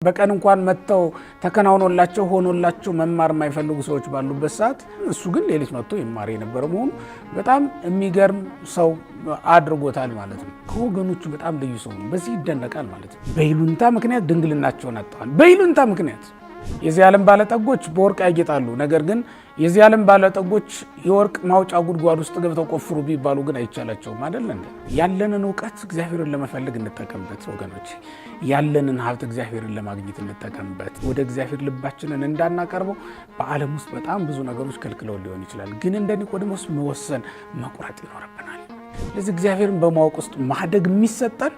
በቀን እንኳን መተው ተከናውኖላቸው ሆኖላቸው መማር የማይፈልጉ ሰዎች ባሉበት ሰዓት እሱ ግን ሌሊት መጥቶ ይማር የነበረ መሆኑ በጣም የሚገርም ሰው አድርጎታል ማለት ነው። ከወገኖቹ በጣም ልዩ ሰው ነው። በዚህ ይደነቃል ማለት ነው። በይሉንታ ምክንያት ድንግልናቸውን አጥተዋል። በይሉንታ ምክንያት የዚህ ዓለም ባለጠጎች በወርቅ ያጌጣሉ። ነገር ግን የዚህ ዓለም ባለጠጎች የወርቅ ማውጫ ጉድጓድ ውስጥ ገብተው ቆፍሩ ቢባሉ ግን አይቻላቸውም አይደል እንዴ? ያለንን ዕውቀት እግዚአብሔርን ለመፈለግ እንጠቀምበት ወገኖች። ያለንን ሀብት እግዚአብሔርን ለማግኘት እንጠቀምበት። ወደ እግዚአብሔር ልባችንን እንዳናቀርበው በዓለም ውስጥ በጣም ብዙ ነገሮች ከልክለው ሊሆን ይችላል። ግን እንደ ኒቆዲሞስ መወሰን መቁረጥ ይኖርብናል። ስለዚህ እግዚአብሔርን በማወቅ ውስጥ ማደግ የሚሰጠን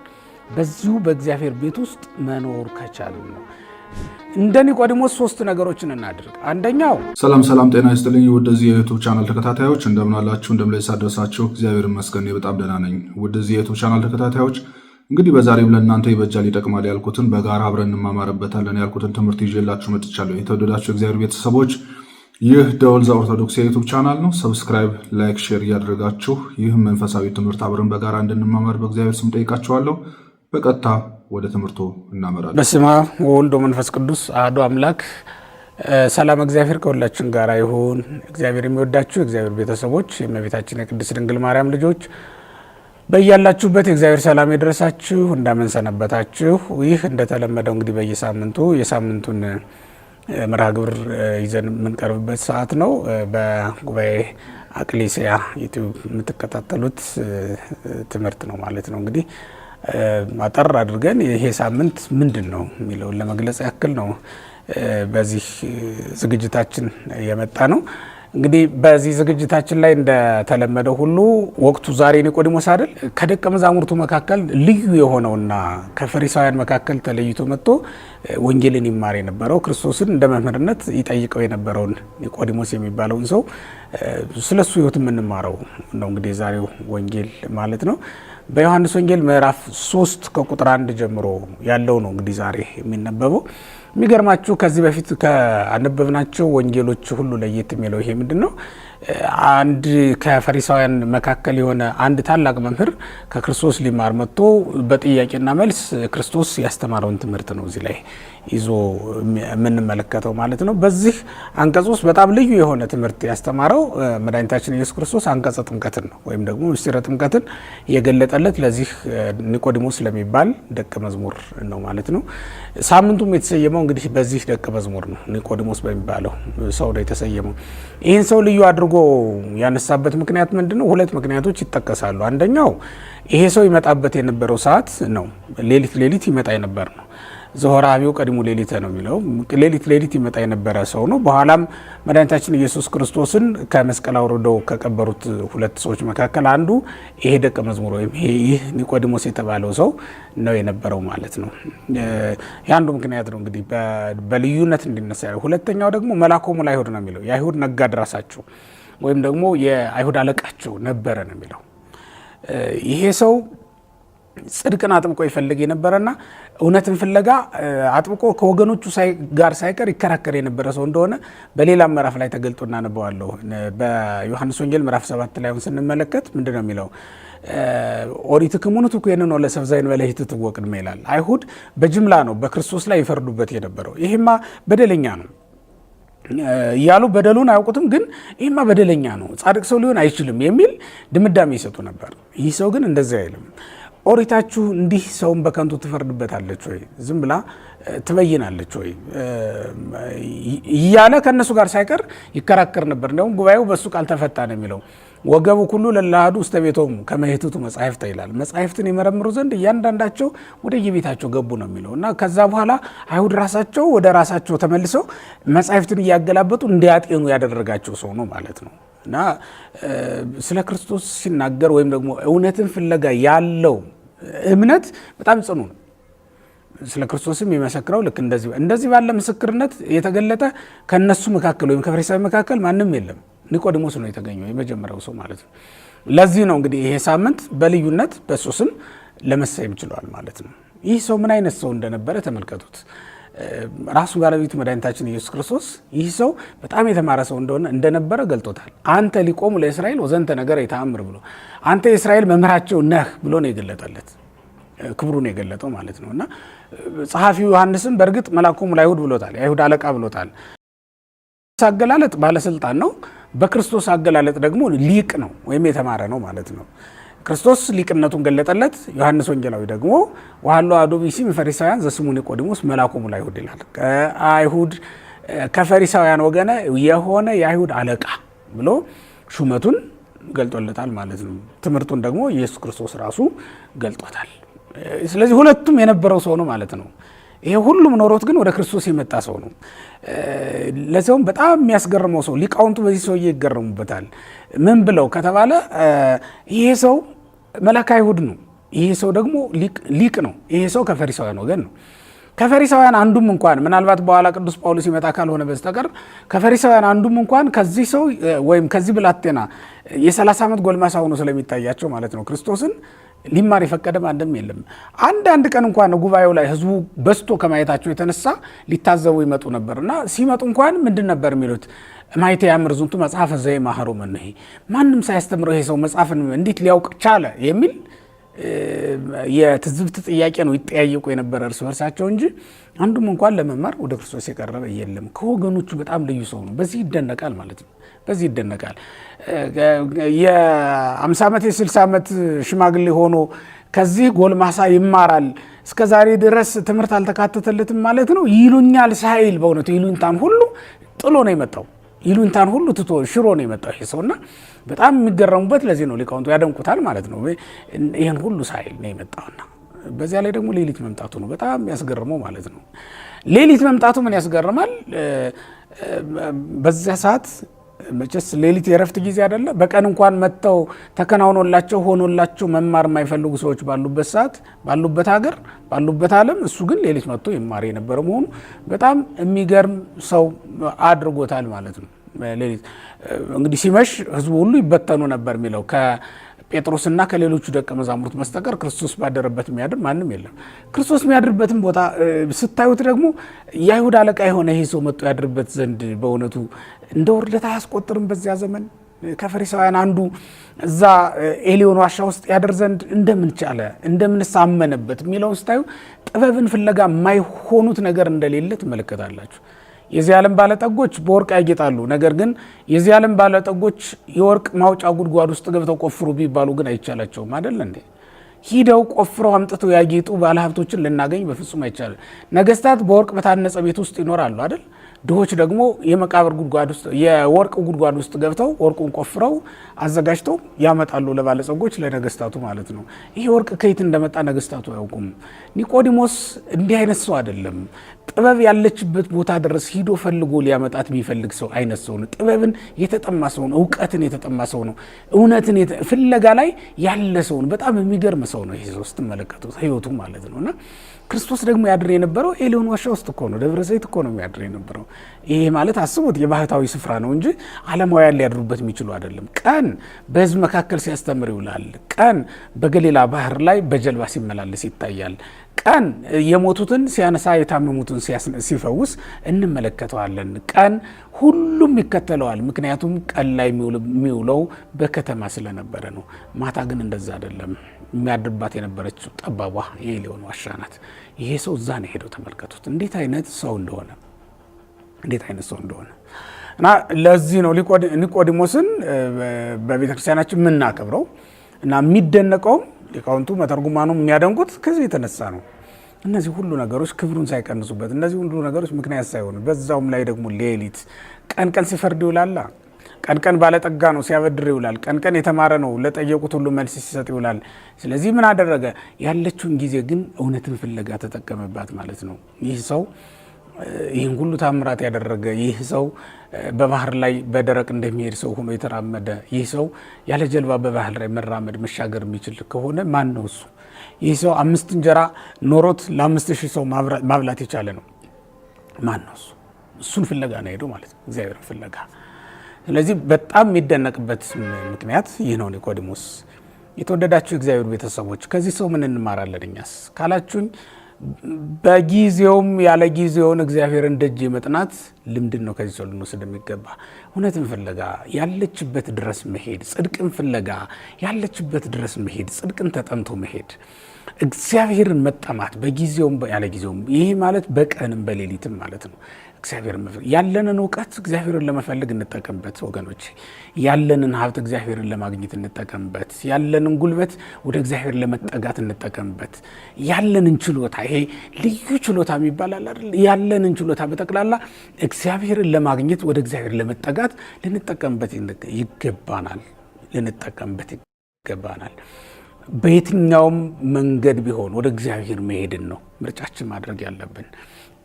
በዚሁ በእግዚአብሔር ቤት ውስጥ መኖር ከቻልን ነው። እንደ ኒቆዲሞስ 3 ነገሮችን እናድርግ። አንደኛው ሰላም ጤና ይስጥልኝ። ወደዚህ የዩቲዩብ ቻናል ተከታታዮች እንደምን አላችሁ? እንደምን ላይ ሳደረሳችሁ? እግዚአብሔር ይመስገን በጣም ደህና ነኝ። ወደዚህ የዩቲዩብ ቻናል ተከታታዮች እንግዲህ በዛሬው ለእናንተ ይበጃል ይጠቅማል ያልኩትን በጋራ አብረን እንማማርበታለን ያልኩትን ትምህርት ይዤላችሁ መጥቻለሁ። የተወደዳችሁ እግዚአብሔር ቤተሰቦች ይህ ደወል ዘኦርቶዶክስ የዩቲዩብ ቻናል ነው። ሰብስክራይብ፣ ላይክ፣ ሼር እያደረጋችሁ ይህ መንፈሳዊ ትምህርት አብረን በጋራ እንድንማማር በእግዚአብሔር ስም ጠይቃችኋለሁ። በቀጥታ ወደ ትምህርቱ እናመራለን። በስመ አብ ወወልድ ወመንፈስ ቅዱስ አሐዱ አምላክ። ሰላም እግዚአብሔር ከሁላችን ጋር ይሁን። እግዚአብሔር የሚወዳችሁ እግዚአብሔር ቤተሰቦች፣ የእመቤታችን የቅድስት ድንግል ማርያም ልጆች በያላችሁበት የእግዚአብሔር ሰላም ይድረሳችሁ። እንደምን ሰነበታችሁ? ይህ እንደተለመደው እንግዲህ በየሳምንቱ የሳምንቱን መርሃ ግብር ይዘን የምንቀርብበት ሰዓት ነው። በጉባኤ አቅሌስያ ዩቲዩብ የምትከታተሉት ትምህርት ነው ማለት ነው። እንግዲህ አጠር አድርገን ይሄ ሳምንት ምንድን ነው የሚለውን ለመግለጽ ያክል ነው በዚህ ዝግጅታችን የመጣ ነው። እንግዲህ በዚህ ዝግጅታችን ላይ እንደተለመደው ሁሉ ወቅቱ ዛሬ ኒቆዲሞስ አይደል? ከደቀ መዛሙርቱ መካከል ልዩ የሆነውና ከፈሪሳውያን መካከል ተለይቶ መጥቶ ወንጌልን ይማር የነበረው ክርስቶስን እንደ መምህርነት ይጠይቀው የነበረውን ኒቆዲሞስ የሚባለውን ሰው ስለሱ ሕይወት የምንማረው ነው እንግዲህ ዛሬው ወንጌል ማለት ነው። በዮሐንስ ወንጌል ምዕራፍ 3 ከቁጥር 1 ጀምሮ ያለው ነው እንግዲህ ዛሬ የሚነበበው። የሚገርማችሁ ከዚህ በፊት ከአነበብናቸው ወንጌሎች ሁሉ ለየት የሚለው ይሄ ምንድን ነው? አንድ ከፈሪሳውያን መካከል የሆነ አንድ ታላቅ መምህር ከክርስቶስ ሊማር መጥቶ በጥያቄና መልስ ክርስቶስ ያስተማረውን ትምህርት ነው እዚህ ላይ ይዞ የምንመለከተው ማለት ነው። በዚህ አንቀጽ ውስጥ በጣም ልዩ የሆነ ትምህርት ያስተማረው መድኃኒታችን ኢየሱስ ክርስቶስ አንቀጸ ጥምቀትን ነው፣ ወይም ደግሞ ምስጢረ ጥምቀትን የገለጠለት ለዚህ ኒቆዲሞስ ለሚባል ደቀ መዝሙር ነው ማለት ነው። ሳምንቱም የተሰየመው እንግዲህ በዚህ ደቀ መዝሙር ነው፣ ኒቆዲሞስ በሚባለው ሰው ነው የተሰየመው። ይህን ሰው ልዩ አድርጎ ያነሳበት ምክንያት ምንድነው? 2 ምክንያቶች ይጠቀሳሉ። አንደኛው ይሄ ሰው ይመጣበት የነበረው ሰዓት ነው። ሌሊት ይመጣ የነበር ነው። ዘሆራቢው ቀድሞ ሌሊት ነው የሚለው ሌሊት ይመጣ የነበረ ሰው ነው። በኋላም መድኃኒታችን ኢየሱስ ክርስቶስን ከመስቀል አውርደው ከቀበሩት 2 ሰዎች መካከል አንዱ ይሄ ደቀ መዝሙር ወይም ይህ ኒቆዲሞስ የተባለው ሰው ነው የነበረው ማለት ነው። የአንዱ ምክንያት ነው እንግዲህ በልዩነት እንዲነሳ ያለው። ሁለተኛው ደግሞ መላኮሙ ለአይሁድ ነው የሚለው የአይሁድ ነጋድ ራሳቸው ወይም ደግሞ የአይሁድ አለቃቸው ነበረ ነው የሚለው። ይሄ ሰው ጽድቅን አጥብቆ ይፈልግ የነበረና እውነትን ፍለጋ አጥብቆ ከወገኖቹ ጋር ሳይቀር ይከራከር የነበረ ሰው እንደሆነ በሌላ ምዕራፍ ላይ ተገልጦ እናነበዋለሁ። በዮሐንስ ወንጌል ምዕራፍ 7 ላይ ስንመለከት ምንድን ነው የሚለው? ኦሪትክሙ ንትኮንኑ ለሰብእ ዘእንበለ ኢትትወ ቅድመ ይላል። አይሁድ በጅምላ ነው በክርስቶስ ላይ ይፈርዱበት የነበረው። ይሄማ በደለኛ ነው እያሉ በደሉን አያውቁትም፣ ግን ይህማ በደለኛ ነው፣ ጻድቅ ሰው ሊሆን አይችልም የሚል ድምዳሜ ይሰጡ ነበር። ይህ ሰው ግን እንደዚያ አይልም። ኦሪታችሁ እንዲህ ሰውን በከንቱ ትፈርድበታለች ወይ? ዝም ብላ ትበይናለች ወይ? እያለ ከእነሱ ጋር ሳይቀር ይከራከር ነበር። እንዲሁም ጉባኤው በእሱ ቃል ተፈታ ነው የሚለው። ወገቡ ሁሉ ለለአሐዱ ውስተ ቤቶሙ ከመ ይሕትቱ መጻሕፍተ ይላል። መጻሕፍትን ይመረምሩ ዘንድ እያንዳንዳቸው ወደ የቤታቸው ገቡ ነው የሚለው እና ከዛ በኋላ አይሁድ ራሳቸው ወደ ራሳቸው ተመልሰው መጻሕፍትን እያገላበጡ እንዲያጤኑ ያደረጋቸው ሰው ነው ማለት ነው። እና ስለ ክርስቶስ ሲናገር ወይም ደግሞ እውነትን ፍለጋ ያለው እምነት በጣም ጽኑ ነው። ስለ ክርስቶስም የሚመሰክረው ልክ እንደዚህ ባለ ምስክርነት የተገለጠ ከነሱ መካከል ወይም ከፈሪሳውያን መካከል ማንም የለም። ኒቆዲሞስ ነው የተገኘው የመጀመሪያው ሰው ማለት ነው። ለዚህ ነው እንግዲህ ይሄ ሳምንት በልዩነት በሱ ስም ለመሰየም ችሏል ማለት ነው። ይህ ሰው ምን አይነት ሰው እንደነበረ ተመልከቱት። ራሱ ባለቤቱ መድኃኒታችን ኢየሱስ ክርስቶስ ይህ ሰው በጣም የተማረ ሰው እንደነበረ ገልጦታል። አንተ ሊቆሙ ለእስራኤል ወዘንተ ነገር የተአምር ብሎ አንተ የእስራኤል መምህራቸው ነህ ብሎ ነው የገለጠለት፣ ክብሩን የገለጠው ማለት ነው። እና ጸሐፊው ዮሐንስም በእርግጥ መልአኩ ለአይሁድ ብሎታል፣ የአይሁድ አለቃ ብሎታል። አገላለጥ ባለስልጣን ነው፣ በክርስቶስ አገላለጥ ደግሞ ሊቅ ነው ወይም የተማረ ነው ማለት ነው። ክርስቶስ ሊቅነቱን ገለጠለት። ዮሐንስ ወንጌላዊ ደግሞ ወሃሎ አሐዱ ብእሲ እምፈሪሳውያን ዘስሙ ኒቆዲሞስ መልአኮሙ ለአይሁድ ይላል። ከፈሪሳውያን ወገነ የሆነ የአይሁድ አለቃ ብሎ ሹመቱን ገልጦለታል ማለት ነው። ትምህርቱን ደግሞ ኢየሱስ ክርስቶስ ራሱ ገልጦታል። ስለዚህ ሁለቱም የነበረው ሰው ነው ማለት ነው። ይሄ ሁሉም ኖሮት ግን ወደ ክርስቶስ የመጣ ሰው ነው። ለሰውም በጣም የሚያስገርመው ሰው ሊቃውንቱ በዚህ ሰውዬ ይገረሙበታል። ምን ብለው ከተባለ ይሄ ሰው መልአከ አይሁድ ነው፣ ይሄ ሰው ደግሞ ሊቅ ነው፣ ይሄ ሰው ከፈሪሳውያን ወገን ነው። ከፈሪሳውያን አንዱም እንኳን ምናልባት በኋላ ቅዱስ ጳውሎስ ይመጣ ካልሆነ በስተቀር ከፈሪሳውያን አንዱም እንኳን ከዚህ ሰው ወይም ከዚህ ብላቴና የ30 ዓመት ጎልማሳ ሆኖ ስለሚታያቸው ማለት ነው ክርስቶስን ሊማር የፈቀደም አንድም የለም። አንድ ቀን እንኳን ጉባኤው ላይ ህዝቡ በዝቶ ከማየታቸው የተነሳ ሊታዘቡ ይመጡ ነበርና ሲመጡ እንኳን ምንድን ነበር የሚሉት? ማይተ ያምር ዝንቱ መጽሐፈ ዘይማህሮ መንሄ፣ ማንም ሳያስተምረው ይሄ ሰው መጽሐፍን እንዴት ሊያውቅ ቻለ የሚል የትዝብት ጥያቄ ነው ይጠያየቁ የነበረ እርስ በርሳቸው እንጂ አንዱም እንኳን ለመማር ወደ ክርስቶስ የቀረበ የለም። ከወገኖቹ በጣም ልዩ ሰው ነው። በዚህ ይደነቃል ማለት ነው። በዚህ ይደነቃል። የ50 ዓመት የ60 ዓመት ሽማግሌ ሆኖ ከዚህ ጎልማሳ ይማራል እስከ ዛሬ ድረስ ትምህርት አልተካተተለትም ማለት ነው። ይሉኛል ሳይል በእውነቱ ይሉኝታን ሁሉ ጥሎ ነው የመጣው። ይሉኝታን ሁሉ ትቶ ሽሮ ነው የመጣው ይሄ ሰውና በጣም የሚገረሙበት ለዚህ ነው። ሊቃውንቱ ያደንቁታል ማለት ነው። ይህን ሁሉ ሳይል ነው የመጣውና በዚያ ላይ ደግሞ ሌሊት መምጣቱ ነው በጣም ያስገርመው ማለት ነው። ሌሊት መምጣቱ ምን ያስገርማል? በዚያ ሰዓት መቼስ ሌሊት የረፍት ጊዜ አይደለ? በቀን እንኳን መጥተው ተከናውኖላቸው ሆኖላቸው መማር የማይፈልጉ ሰዎች ባሉበት ሰዓት፣ ባሉበት ሀገር፣ ባሉበት ዓለም እሱ ግን ሌሊት መጥቶ ይማር የነበረ መሆኑ በጣም የሚገርም ሰው አድርጎታል ማለት ነው። ሌሊት እንግዲህ ሲመሽ ህዝቡ ሁሉ ይበተኑ ነበር የሚለው ከጴጥሮስና ከሌሎቹ ደቀ መዛሙርት በስተቀር ክርስቶስ ባደረበት የሚያድር ማንም የለም። ክርስቶስ የሚያድርበትን ቦታ ስታዩት ደግሞ የአይሁድ አለቃ የሆነ ይሄ ሰው መጥቶ ያድርበት ዘንድ በእውነቱ እንደ ውርደት አያስቆጥርም። በዚያ ዘመን ከፈሪሳውያን አንዱ እዛ ኤሊዮን ዋሻ ውስጥ ያድር ዘንድ እንደምን ቻለ፣ እንደምንስ አመነበት የሚለውን ስታዩ ጥበብን ፍለጋ የማይሆኑት ነገር እንደሌለ ትመለከታላችሁ። የዚህ ዓለም ባለጠጎች በወርቅ ያጌጣሉ። ነገር ግን የዚህ ዓለም ባለጠጎች የወርቅ ማውጫ ጉድጓድ ውስጥ ገብተው ቆፍሩ ቢባሉ ግን አይቻላቸውም አይደል እንዴ? ሂደው ቆፍረው አምጥተው ያጌጡ ባለሀብቶችን ልናገኝ በፍጹም አይቻልም። ነገስታት በወርቅ በታነጸ ቤት ውስጥ ይኖራሉ አይደል? ድሆች ደግሞ የመቃብር ጉድጓድ ውስጥ የወርቅ ጉድጓድ ውስጥ ገብተው ወርቁን ቆፍረው አዘጋጅተው ያመጣሉ ለባለጸጎች፣ ለነገስታቱ ማለት ነው። ይሄ ወርቅ ከየት እንደመጣ ነገስታቱ አያውቁም። ኒቆዲሞስ እንዲህ አይነት ሰው አይደለም። ጥበብ ያለችበት ቦታ ድረስ ሂዶ ፈልጎ ሊያመጣት የሚፈልግ ሰው አይነት ሰው ነው። ጥበብን የተጠማ ሰው ነው። እውቀትን የተጠማ ሰው ነው። እውነትን ፍለጋ ላይ ያለ ሰው ነው። በጣም የሚገርም ሰው ነው ይሄ ሰው ስትመለከቱት ህይወቱ ማለት ነው። እና ክርስቶስ ደግሞ ያድር የነበረው ኤሊዮን ዋሻ ውስጥ እኮ ነው። ደብረ ዘይት እኮ ነው የሚያድር የነበረው። ይሄ ማለት አስቡት የባህታዊ ስፍራ ነው እንጂ ዓለማውያን ሊያድሩበት የሚችሉ አይደለም። ቀን በህዝብ መካከል ሲያስተምር ይውላል። ቀን በገሊላ ባህር ላይ በጀልባ ሲመላለስ ይታያል። ቀን የሞቱትን ሲያነሳ የታመሙትን ሲፈውስ እንመለከተዋለን። ቀን ሁሉም ይከተለዋል። ምክንያቱም ቀን ላይ የሚውለው በከተማ ስለነበረ ነው። ማታ ግን እንደዛ አይደለም። የሚያድርባት የነበረችው ጠባቧ የኤሊዮን ዋሻ ናት። ይሄ ሰው እዛ ነው ሄደው ተመልከቱት። እንዴት አይነት ሰው እንደሆነ እና ለዚህ ነው ኒቆዲሞስን በቤተክርስቲያናችን የምናከብረው እና የሚደነቀውም ሊቃውንቱ መተርጉማኑ የሚያደንቁት ከዚህ የተነሳ ነው። እነዚህ ሁሉ ነገሮች ክብሩን ሳይቀንሱበት፣ እነዚህ ሁሉ ነገሮች ምክንያት ሳይሆኑ፣ በዛውም ላይ ደግሞ ሌሊት ቀን ሲፈርድ ይውላል። ቀን ባለጠጋ ነው፣ ሲያበድር ይውላል። ቀን የተማረ ነው፣ ለጠየቁት ሁሉ መልስ ሲሰጥ ይውላል። ስለዚህ ምን አደረገ? ያለችውን ጊዜ ግን እውነትን ፍለጋ ተጠቀመባት ማለት ነው። ይህ ሰው ይህን ሁሉ ታምራት ያደረገ ይህ ሰው በባህር ላይ በደረቅ እንደሚሄድ ሰው ሆኖ የተራመደ ይህ ሰው ያለ ጀልባ በባህር ላይ መራመድ መሻገር የሚችል ከሆነ ማን ነው እሱ? ይህ ሰው 5 እንጀራ ኖሮት ለ5000 ሰው ማብላት የቻለ ነው። ማን ነው እሱ? እሱን ፍለጋ ነው ሄዶ ማለት ነው፣ እግዚአብሔርን ፍለጋ። ስለዚህ በጣም የሚደነቅበት ምክንያት ይህ ነው። ኒቆዲሞስ የተወደዳችሁ እግዚአብሔር ቤተሰቦች ከዚህ ሰው ምን እንማራለን እኛስ ካላችሁኝ፣ በጊዜውም ያለ ጊዜውን እግዚአብሔርን ደጅ መጥናት ልምድን ነው ከዚህ ሰው ልንወስድ የሚገባ። እውነትን ፍለጋ ያለችበት ድረስ መሄድ፣ ጽድቅን ፍለጋ ያለችበት ድረስ መሄድ፣ ጽድቅን ተጠምቶ መሄድ እግዚአብሔርን መጠማት በጊዜውም ያለ ጊዜውም፣ ይሄ ማለት በቀንም በሌሊትም ማለት ነው። እግዚአብሔርን ያለንን እውቀት እግዚአብሔርን ለመፈለግ እንጠቀምበት ወገኖች። ያለንን ሀብት እግዚአብሔርን ለማግኘት እንጠቀምበት። ያለንን ጉልበት ወደ እግዚአብሔር ለመጠጋት እንጠቀምበት። ያለንን ችሎታ፣ ይሄ ልዩ ችሎታ የሚባላል አይደል? ያለንን ችሎታ በጠቅላላ እግዚአብሔርን ለማግኘት ወደ እግዚአብሔር ለመጠጋት ልንጠቀምበት ይገባናል። በየትኛውም መንገድ ቢሆን ወደ እግዚአብሔር መሄድን ነው ምርጫችን ማድረግ ያለብን።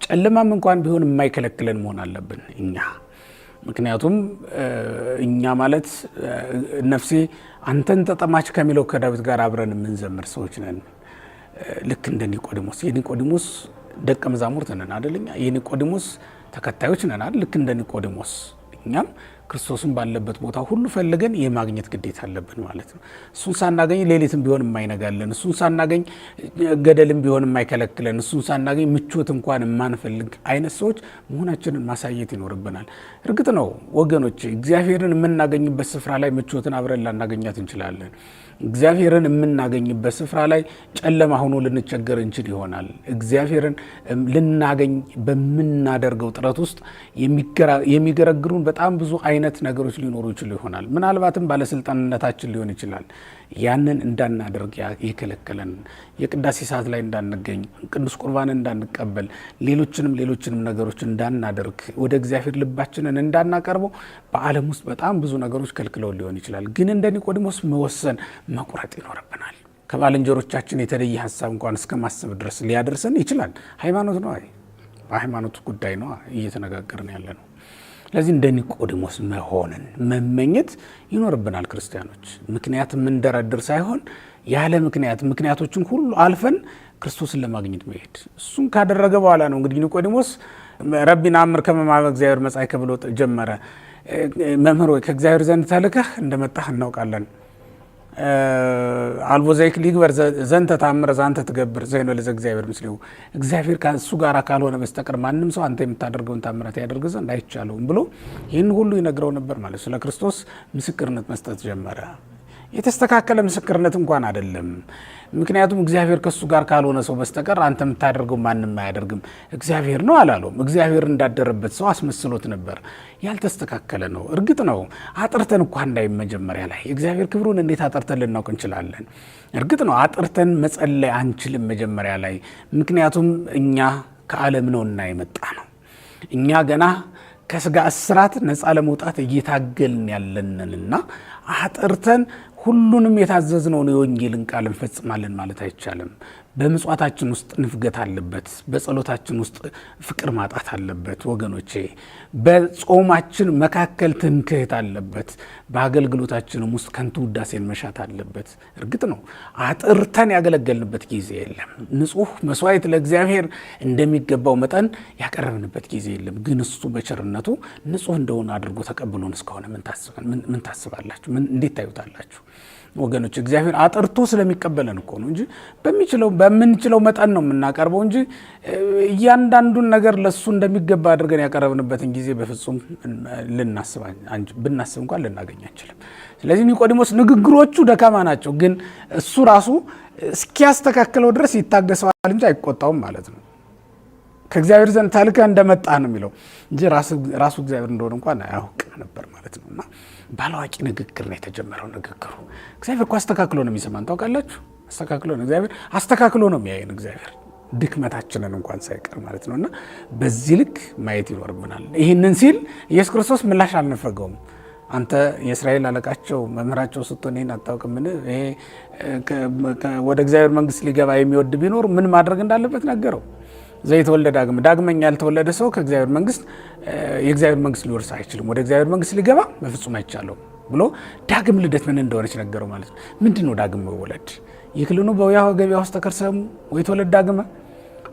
ጨለማም እንኳን ቢሆን የማይከለክለን መሆን አለብን እኛ። ምክንያቱም እኛ ማለት ነፍሴ አንተን ተጠማች ከሚለው ከዳዊት ጋር አብረን የምንዘምር ሰዎች ነን። ልክ እንደ ኒቆዲሞስ፣ የኒቆዲሞስ ደቀ መዛሙርት ነን አይደለኛ? የኒቆዲሞስ ተከታዮች ነን አይደል? ልክ እንደ ኒቆዲሞስ እኛም ክርስቶስን ባለበት ቦታ ሁሉ ፈልገን የማግኘት ግዴታ አለብን ማለት ነው። እሱን ሳናገኝ ሌሊትም ቢሆን የማይነጋለን፣ እሱን ሳናገኝ ገደልም ቢሆን የማይከለክለን፣ እሱን ሳናገኝ ምቾት እንኳን የማንፈልግ አይነት ሰዎች መሆናችንን ማሳየት ይኖርብናል። እርግጥ ነው ወገኖች፣ እግዚአብሔርን የምናገኝበት ስፍራ ላይ ምቾትን አብረን ላናገኛት እንችላለን። እግዚአብሔርን የምናገኝበት ስፍራ ላይ ጨለማ ሆኖ ልንቸገር እንችል ይሆናል። እግዚአብሔርን ልናገኝ በምናደርገው ጥረት ውስጥ የሚገረግሩን በጣም ብዙ አይነት ነገሮች ሊኖሩ ይችሉ ይሆናል። ምናልባትም ባለስልጣንነታችን ሊሆን ይችላል። ያንን እንዳናደርግ የከለከለን፣ የቅዳሴ ሰዓት ላይ እንዳንገኝ፣ ቅዱስ ቁርባንን እንዳንቀበል፣ ሌሎችንም ነገሮች እንዳናደርግ፣ ወደ እግዚአብሔር ልባችንን እንዳናቀርበው በዓለም ውስጥ በጣም ብዙ ነገሮች ከልክለው ሊሆን ይችላል። ግን እንደ ኒቆዲሞስ መወሰን መቁረጥ ይኖርብናል። ከባልንጀሮቻችን የተለየ ሀሳብ እንኳን እስከ ማሰብ ድረስ ሊያደርሰን ይችላል። ሃይማኖት ነው። በሃይማኖት ጉዳይ ነው እየተነጋገርን ያለ ነው። ስለዚህ እንደ ኒቆዲሞስ መሆንን መመኘት ይኖርብናል ክርስቲያኖች። ምክንያት የምንደረድር ሳይሆን ያለ ምክንያቶችን ሁሉ አልፈን ክርስቶስን ለማግኘት መሄድ። እሱን ካደረገ በኋላ ነው እንግዲህ ኒቆዲሞስ ረቢ ነአምር ከመ እምኀበ እግዚአብሔር መጻእከ ብሎ ጀመረ። መምህር ወይ ከእግዚአብሔር ዘንድ ተልከህ እንደመጣህ እናውቃለን። አልቦ ዘይክል ይግበር ዘንተ ተአምረ ዘአንተ ትገብር ዘይንበለ ዘእግዚአብሔር ምስሌሁ። እግዚአብሔር ከእሱ ጋር ካልሆነ በስተቀር ማንም ሰው አንተ የምታደርገውን ታምራት ያደርግ ዘንድ አይቻለውም ብሎ ይህን ሁሉ ይነግረው ነበር ማለት። ስለ ክርስቶስ ምስክርነት መስጠት ጀመረ። የተስተካከለ ምስክርነት እንኳን አይደለም። ምክንያቱም እግዚአብሔር ከሱ ጋር ካልሆነ ሰው በስተቀር አንተ የምታደርገው ማንም አያደርግም። እግዚአብሔር ነው አላለውም። እግዚአብሔር እንዳደረበት ሰው አስመስሎት ነበር። ያልተስተካከለ ነው። እርግጥ ነው አጥርተን እንኳን እንዳይ መጀመሪያ ላይ እግዚአብሔር ክብሩን እንዴት አጥርተን ልናውቅ እንችላለን? እርግጥ ነው አጥርተን መጸለይ አንችልም መጀመሪያ ላይ። ምክንያቱም እኛ ከዓለም ነውና የመጣ ነው። እኛ ገና ከስጋ እስራት ነፃ ለመውጣት እየታገልን ያለንንና አጥርተን ሁሉንም የታዘዝነውን የወንጌልን ቃል እንፈጽማለን ማለት አይቻልም። በምጽዋታችን ውስጥ ንፍገት አለበት። በጸሎታችን ውስጥ ፍቅር ማጣት አለበት ወገኖቼ። በጾማችን መካከል ትምክህት አለበት። በአገልግሎታችንም ውስጥ ከንቱ ውዳሴን መሻት አለበት። እርግጥ ነው አጥርተን ያገለገልንበት ጊዜ የለም። ንጹሕ መስዋዕት ለእግዚአብሔር እንደሚገባው መጠን ያቀረብንበት ጊዜ የለም። ግን እሱ በቸርነቱ ንጹሕ እንደሆነ አድርጎ ተቀብሎን እስከሆነ ምን ታስባላችሁ? እንዴት ታዩታላችሁ? ወገኖች እግዚአብሔር አጥርቶ ስለሚቀበለን እኮ ነው እንጂ በምንችለው መጠን ነው የምናቀርበው እንጂ እያንዳንዱን ነገር ለሱ እንደሚገባ አድርገን ያቀረብንበትን ጊዜ በፍጹም ብናስብ እንኳን ልናገኝ አንችልም። ስለዚህ ኒቆዲሞስ ንግግሮቹ ደካማ ናቸው፣ ግን እሱ ራሱ እስኪያስተካክለው ድረስ ይታገሰዋል እንጂ አይቆጣውም ማለት ነው። ከእግዚአብሔር ዘንድ ተልከህ እንደመጣህ ነው የሚለው እንጂ ራሱ እግዚአብሔር እንደሆነ እንኳን አያውቅም ነበር ማለት ነው። እና ባለዋቂ ንግግር ነው የተጀመረው ንግግሩ። እግዚአብሔር እኮ አስተካክሎ ነው የሚሰማን ታውቃላችሁ። አስተካክሎ ነው እግዚአብሔር አስተካክሎ ነው የሚያየን እግዚአብሔር ድክመታችንን እንኳን ሳይቀር ማለት ነው። እና በዚህ ልክ ማየት ይኖርብናል። ይህንን ሲል ኢየሱስ ክርስቶስ ምላሽ አልነፈገውም። አንተ የእስራኤል አለቃቸው መምህራቸው ስትሆን ይህን አታውቅምን? ይሄ ወደ እግዚአብሔር መንግስት ሊገባ የሚወድ ቢኖር ምን ማድረግ እንዳለበት ነገረው። ዘይተወልደ ዳግመኛ ያልተወለደ ሰው ከእግዚአብሔር መንግስት የእግዚአብሔር መንግስት ሊወርስ አይችልም፣ ወደ እግዚአብሔር መንግስት ሊገባ በፍጹም አይቻለው ብሎ ዳግም ልደት ምን እንደሆነች ነገረው ማለት ነው። ምንድን ነው ዳግም መወለድ? ይክልኑ በውያው ገበያ ውስጥ ተከርሰሙ ወይተወለድ ዳግመ።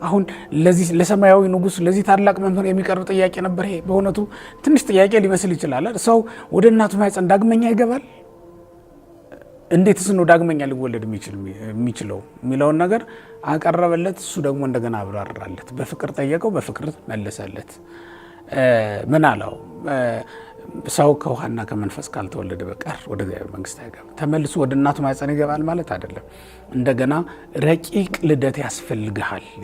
አሁን ለዚህ ለሰማያዊ ንጉስ ለዚህ ታላቅ መምህር የሚቀርብ ጥያቄ ነበር። ይሄ በእውነቱ ትንሽ ጥያቄ ሊመስል ይችላል። ሰው ወደ እናቱ ማህፀን ዳግመኛ ይገባል? እንዴትስ ነው ዳግመኛ ሊወለድ የሚችለው የሚለውን ነገር አቀረበለት። እሱ ደግሞ እንደገና አብራራለት። በፍቅር ጠየቀው፣ በፍቅር መለሰለት። ምን አለው? ሰው ከውሃና ከመንፈስ ካልተወለደ በቀር ወደ እግዚአብሔር መንግስት አይገባም። ተመልሶ ወደ እናቱ ማኅፀን ይገባል ማለት አይደለም። እንደገና ረቂቅ ልደት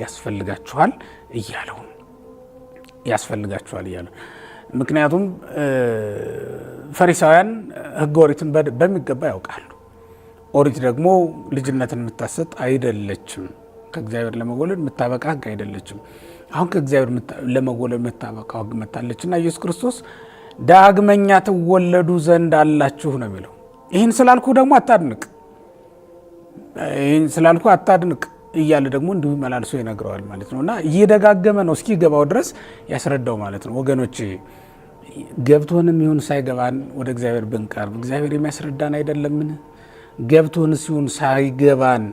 ያስፈልጋችኋል እያለው ምክንያቱም ፈሪሳውያን ሕገ ኦሪትን በሚገባ ያውቃሉ። ኦሪት ደግሞ ልጅነትን የምታሰጥ አይደለችም። ከእግዚአብሔር ለመወለድ የምታበቃ ሕግ አይደለችም። አሁን ከእግዚአብሔር ለመወለድ የምታበቃ ሕግ መታለችና ኢየሱስ ክርስቶስ ዳግመኛ ትወለዱ ዘንድ አላችሁ ነው የሚለው። ይህን ስላልኩ ደግሞ አታድንቅ እያለ ደግሞ እንዲሁ መላልሶ ይነግረዋል ማለት ነው። እና እየደጋገመ ነው እስኪገባው ድረስ ያስረዳው ማለት ነው። ወገኖች ገብቶንም ይሁን ሳይገባን ወደ እግዚአብሔር ብንቀርብ እግዚአብሔር የሚያስረዳን አይደለምን? ገብቶንስ ይሁን ሳይገባን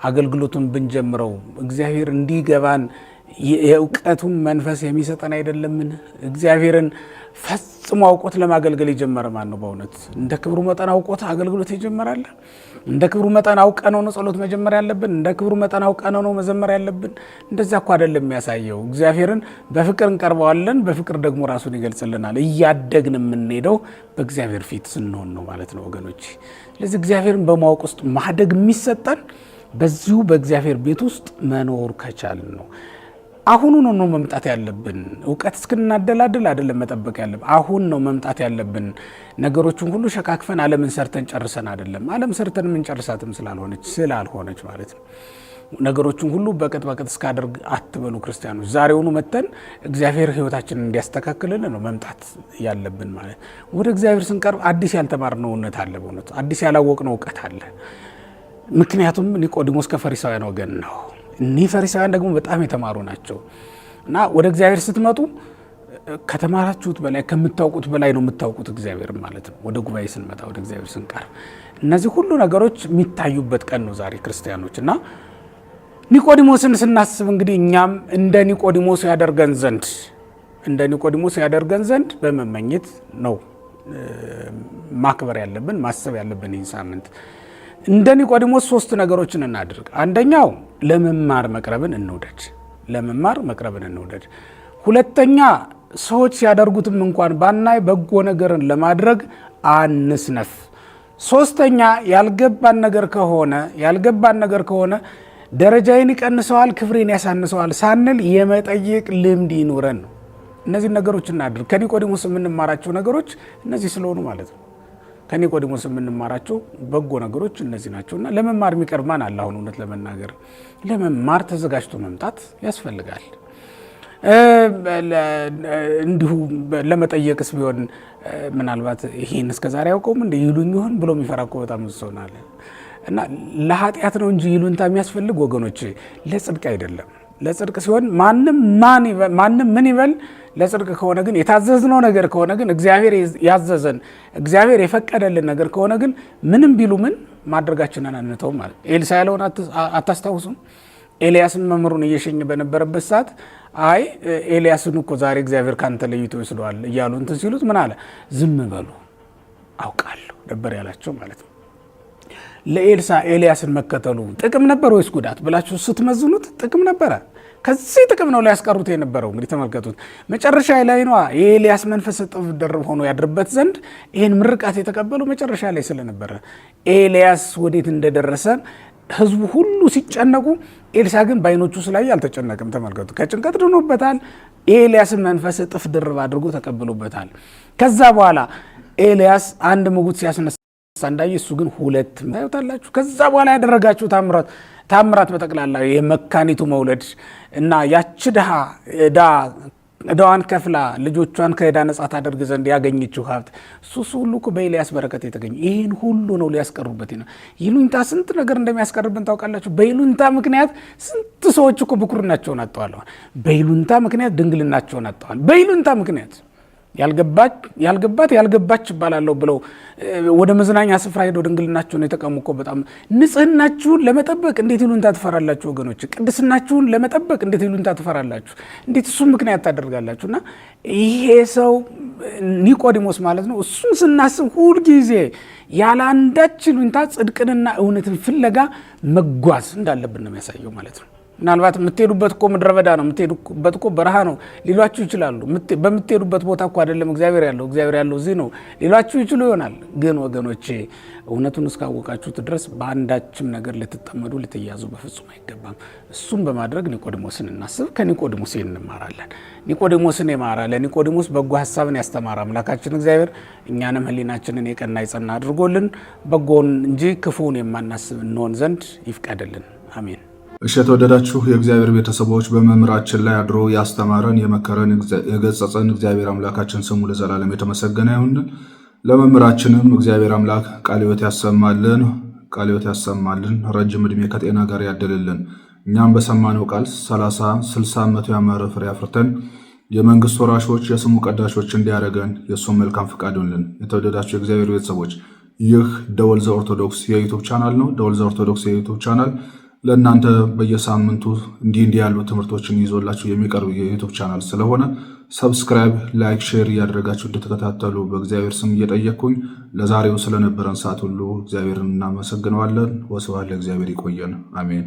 አገልግሎቱን ብንጀምረው እግዚአብሔር እንዲገባን የእውቀቱን መንፈስ የሚሰጠን አይደለምን? እግዚአብሔርን ፈጽሞ አውቆት ለማገልገል የጀመረ ማን ነው? በእውነት እንደ ክብሩ መጠን አውቆት አገልግሎት የጀመራለ? እንደ ክብሩ መጠን አውቀነው ነው ጸሎት መጀመር ያለብን? እንደ ክብሩ መጠን አውቀነው ነው መዘመር ያለብን? እንደዛ እኮ አይደለም የሚያሳየው። እግዚአብሔርን በፍቅር እንቀርበዋለን፣ በፍቅር ደግሞ ራሱን ይገልጽልናል። እያደግን የምንሄደው በእግዚአብሔር ፊት ስንሆን ነው ማለት ነው ወገኖች። ስለዚህ እግዚአብሔርን በማወቅ ውስጥ ማደግ የሚሰጠን በዚሁ በእግዚአብሔር ቤት ውስጥ መኖር ከቻልን ነው። አሁኑ ነው መምጣት ያለብን። እውቀት እስክናደላድል አይደለም መጠበቅ ያለብን። አሁን ነው መምጣት ያለብን። ነገሮችን ሁሉ ሸካክፈን ዓለምን ሰርተን ጨርሰን አይደለም። ዓለም ሰርተን የምንጨርሳትም ስላልሆነች ማለት ነው። ነገሮችን ሁሉ በቅጥ እስካደርግ አትበሉ ክርስቲያኖች። ዛሬውኑ መተን እግዚአብሔር ሕይወታችንን እንዲያስተካክልን ነው መምጣት ያለብን ማለት። ወደ እግዚአብሔር ስንቀርብ አዲስ ያልተማርነው እውነት አለ፣ በእውነት አዲስ ያላወቅነው እውቀት አለ። ምክንያቱም ኒቆዲሞስ ከፈሪሳውያን ወገን ነው። እኒህ ፈሪሳውያን ደግሞ በጣም የተማሩ ናቸው እና ወደ እግዚአብሔር ስትመጡ ከተማራችሁት በላይ ከምታውቁት በላይ ነው የምታውቁት እግዚአብሔር ማለት ነው። ወደ ጉባኤ ስንመጣ ወደ እግዚአብሔር ስንቀርብ እነዚህ ሁሉ ነገሮች የሚታዩበት ቀን ነው ዛሬ ክርስቲያኖች። እና ኒቆዲሞስን ስናስብ እንግዲህ እኛም እንደ ኒቆዲሞስ ያደርገን ዘንድ በመመኘት ነው ማክበር ያለብን ማሰብ ያለብን ይህን ሳምንት። እንደ ኒቆዲሞስ 3 ነገሮችን እናድርግ። አንደኛው ለመማር መቅረብን እንውደድ። ሁለተኛ ሰዎች ሲያደርጉትም እንኳን ባናይ በጎ ነገርን ለማድረግ አንስነፍ። ሶስተኛ ያልገባን ነገር ከሆነ ደረጃዬን ይቀንሰዋል፣ ክብሬን ያሳንሰዋል ሳንል የመጠየቅ ልምድ ይኑረን ነው። እነዚህ ነገሮች እናድርግ። ከኒቆዲሞስ የምንማራቸው ነገሮች እነዚህ ስለሆኑ ማለት ነው። ከኒቆዲሞስ የምንማራቸው በጎ ነገሮች እነዚህ ናቸውና ለመማር የሚቀርብ ማን አለ? አሁን እውነት ለመናገር ለመማር ተዘጋጅቶ መምጣት ያስፈልጋል። እንዲሁ ለመጠየቅስ ቢሆን ምናልባት ይሄን እስከዛሬ ያውቀውም እንደ ይሉኝ ይሆን ብሎ የሚፈራ እኮ በጣም ሰውናል። እና ለኃጢአት ነው እንጂ ይሉንታ የሚያስፈልግ ወገኖች፣ ለጽድቅ አይደለም። ለጽድቅ ሲሆን ማንም ምን ይበል፣ ለጽድቅ ከሆነ ግን የታዘዝነው ነገር ከሆነ ግን እግዚአብሔር ያዘዘን እግዚአብሔር የፈቀደልን ነገር ከሆነ ግን ምንም ቢሉ ምን ማድረጋችንን አንተው ማለት። ኤልሳ ያለውን አታስታውሱም? ኤልያስን መምህሩን እየሸኘ በነበረበት ሰዓት አይ ኤልያስን እኮ ዛሬ እግዚአብሔር ካንተ ለይቶ ይስደዋል እያሉ እንትን ሲሉት ምን አለ? ዝም በሉ አውቃለሁ ነበር ያላቸው ማለት ነው። ለኤልሳ ኤልያስን መከተሉ ጥቅም ነበር ወይስ ጉዳት ብላችሁ ስትመዝኑት ጥቅም ነበረ። ከዚህ ጥቅም ነው ሊያስቀሩት የነበረው። እንግዲህ ተመልከቱት፣ መጨረሻ ላይ ነው የኤልያስ መንፈስ እጥፍ ድርብ ሆኖ ያድርበት ዘንድ ይህን ምርቃት የተቀበለው መጨረሻ ላይ ስለነበረ ኤልያስ ወዴት እንደደረሰ ህዝቡ ሁሉ ሲጨነቁ፣ ኤልሳ ግን በዓይኖቹ ስላየ አልተጨነቅም። ተመልከቱ፣ ከጭንቀት ድኖበታል። የኤልያስን መንፈስ እጥፍ ድርብ አድርጎ ተቀብሎበታል። ከዛ በኋላ ኤልያስ አንድ ምጉት ሲያስነሳ እንዳየ እሱ ግን 2 ታዩታላችሁ። ከዛ በኋላ ያደረጋችሁ ታምራት በጠቅላላ የመካኒቱ መውለድ እና ያች ድሃ ዕዳዋን ከፍላ ልጆቿን ከዕዳ ነጻ ታደርግ ዘንድ ያገኘችው ሀብት እሱ ሁሉ እኮ በኤልያስ በረከት የተገኘ። ይህን ሁሉ ነው ሊያስቀሩበት ነው። ይሉኝታ ስንት ነገር እንደሚያስቀርብን ታውቃላችሁ። በይሉኝታ ምክንያት ስንት ሰዎች እኮ ብኩርናቸውን አጥተዋል። በይሉኝታ ምክንያት ድንግልናቸውን አጥተዋል። በይሉኝታ ምክንያት ያልገባች ይባላለሁ ብለው ወደ መዝናኛ ስፍራ ሄደው ድንግልናቸውን የተቀሙ እኮ በጣም። ንጽህናችሁን ለመጠበቅ እንዴት ይሉኝታ ትፈራላችሁ ወገኖች? ቅድስናችሁን ለመጠበቅ እንዴት ይሉኝታ ትፈራላችሁ? እንዴት እሱን ምክንያት ታደርጋላችሁና ይሄ ሰው ኒቆዲሞስ ማለት ነው። እሱን ስናስብ ሁልጊዜ ያለ አንዳች ይሉኝታ ጽድቅንና እውነትን ፍለጋ መጓዝ እንዳለብን ነው የሚያሳየው ማለት ነው። ምናልባት የምትሄዱበት እኮ ምድረ በዳ ነው፣ የምትሄዱበት እኮ በረሃ ነው ሊሏችሁ ይችላሉ። በምትሄዱበት ቦታ እኮ አይደለም እግዚአብሔር ያለው እዚህ ነው ሊሏችሁ ይችሉ ይሆናል። ግን ወገኖቼ እውነቱን እስካወቃችሁት ድረስ በአንዳችም ነገር ልትጠመዱ ልትያዙ በፍጹም አይገባም። እሱም በማድረግ ኒቆዲሞስን እናስብ፣ ከኒቆዲሞስ እንማራለን። ኒቆዲሞስን የማረ ለኒቆዲሞስ በጎ ሀሳብን ያስተማረ አምላካችን እግዚአብሔር እኛንም ሕሊናችንን የቀና የጸና አድርጎልን በጎውን እንጂ ክፉውን የማናስብ እንሆን ዘንድ ይፍቀድልን። አሜን። እሺ የተወደዳችሁ የእግዚአብሔር ቤተሰቦች በመምህራችን ላይ አድሮ ያስተማረን የመከረን የገጸጸን እግዚአብሔር አምላካችን ስሙ ለዘላለም የተመሰገነ ይሁን። ለመምህራችንም እግዚአብሔር አምላክ ቃለ ሕይወት ያሰማልን፣ ረጅም ዕድሜ ከጤና ጋር ያደልልን። እኛም በሰማነው ቃል 30፣ 60 መቶ ያማረ ፍሬ አፍርተን የመንግስት ወራሾች የስሙ ቀዳሾች እንዲያደርገን የእሱም መልካም ፍቃድ ይሁንልን። የተወደዳችሁ የእግዚአብሔር ቤተሰቦች ይህ ደወል ዘኦርቶዶክስ የዩቱብ ቻናል ነው። ደወል ዘኦርቶዶክስ የዩቱብ ቻናል ለእናንተ በየሳምንቱ እንዲህ ያሉ ትምህርቶችን ይዞላችሁ የሚቀርብ የዩቱብ ቻናል ስለሆነ ሰብስክራይብ፣ ላይክ፣ ሼር እያደረጋችሁ እንድትከታተሉ በእግዚአብሔር ስም እየጠየቅኩኝ ለዛሬው ስለነበረን ሰዓት ሁሉ እግዚአብሔርን እናመሰግነዋለን። ወስብሐት ለእግዚአብሔር። ይቆየን። አሜን።